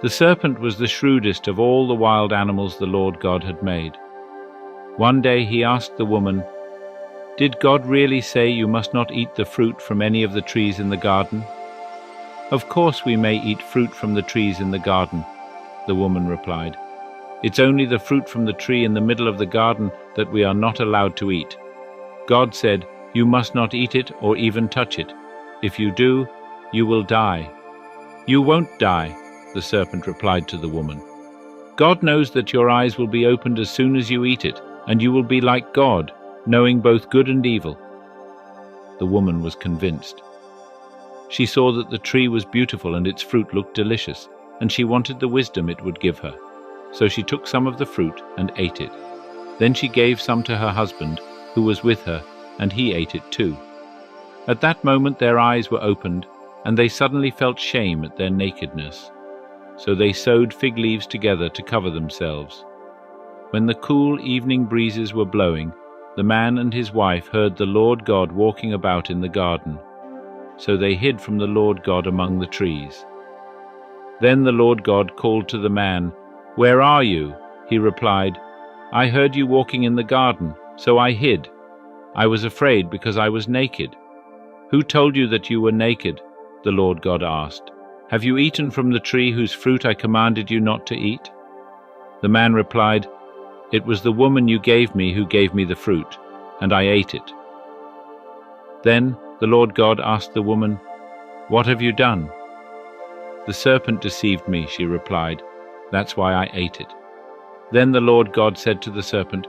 The serpent was the shrewdest of all the wild animals the Lord God had made. One day he asked the woman, "Did God really say you must not eat the fruit from any of the trees in the garden?" "Of course we may eat fruit from the trees in the garden," the woman replied. "It's only the fruit from the tree in the middle of the garden that we are not allowed to eat. God said, you must not eat it or even touch it. If you do, you will die." "You won't die," the serpent replied to the woman. "God knows that your eyes will be opened as soon as you eat it, and you will be like God, knowing both good and evil." The woman was convinced. She saw that the tree was beautiful and its fruit looked delicious, and she wanted the wisdom it would give her. So she took some of the fruit and ate it. Then she gave some to her husband, who was with her, and he ate it too. At that moment their eyes were opened, and they suddenly felt shame at their nakedness. So they sewed fig leaves together to cover themselves. When the cool evening breezes were blowing, the man and his wife heard the Lord God walking about in the garden. So they hid from the Lord God among the trees. Then the Lord God called to the man, "Where are you?" He replied, "I heard you walking in the garden, so I hid. I was afraid because I was naked." "Who told you that you were naked?" the Lord God asked. "Have you eaten from the tree whose fruit I commanded you not to eat?" The man replied, "It was the woman you gave me who gave me the fruit, and I ate it." Then the Lord God asked the woman, "What have you done?" "The serpent deceived me," she replied. "That's why I ate it." Then the Lord God said to the serpent,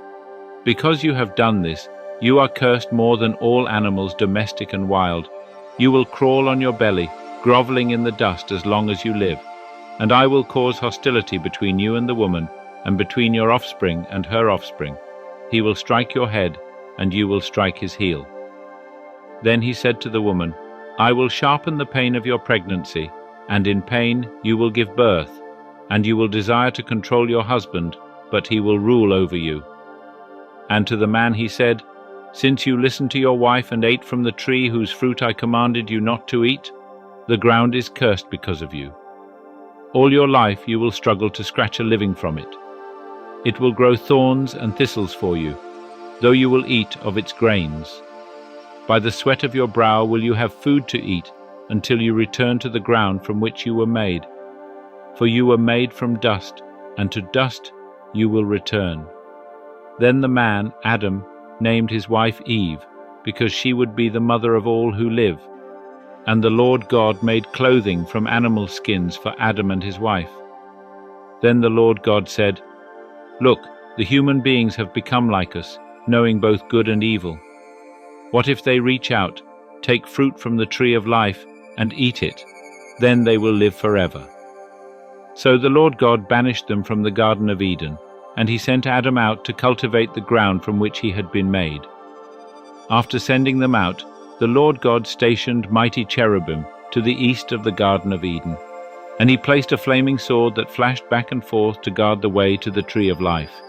"Because you have done this, you are cursed more than all animals, domestic and wild. You will crawl on your belly, groveling in the dust as long as you live. And I will cause hostility between you and the woman, and between your offspring and her offspring. He will strike your head, and you will strike his heel." Then he said to the woman, "I will sharpen the pain of your pregnancy, and in pain you will give birth, and you will desire to control your husband, but he will rule over you." And to the man he said, "Since you listened to your wife and ate from the tree whose fruit I commanded you not to eat, the ground is cursed because of you. All your life you will struggle to scratch a living from it. It will grow thorns and thistles for you, though you will eat of its grains. By the sweat of your brow will you have food to eat until you return to the ground from which you were made. For you were made from dust, and to dust you will return." Then the man, Adam, named his wife Eve, because she would be the mother of all who live. And the Lord God made clothing from animal skins for Adam and his wife. Then the Lord God said, "Look, the human beings have become like us, knowing both good and evil. What if they reach out, take fruit from the tree of life, and eat it? Then they will live forever." So the Lord God banished them from the Garden of Eden, and he sent Adam out to cultivate the ground from which he had been made. After sending them out, the Lord God stationed mighty cherubim to the east of the Garden of Eden, and he placed a flaming sword that flashed back and forth to guard the way to the tree of life.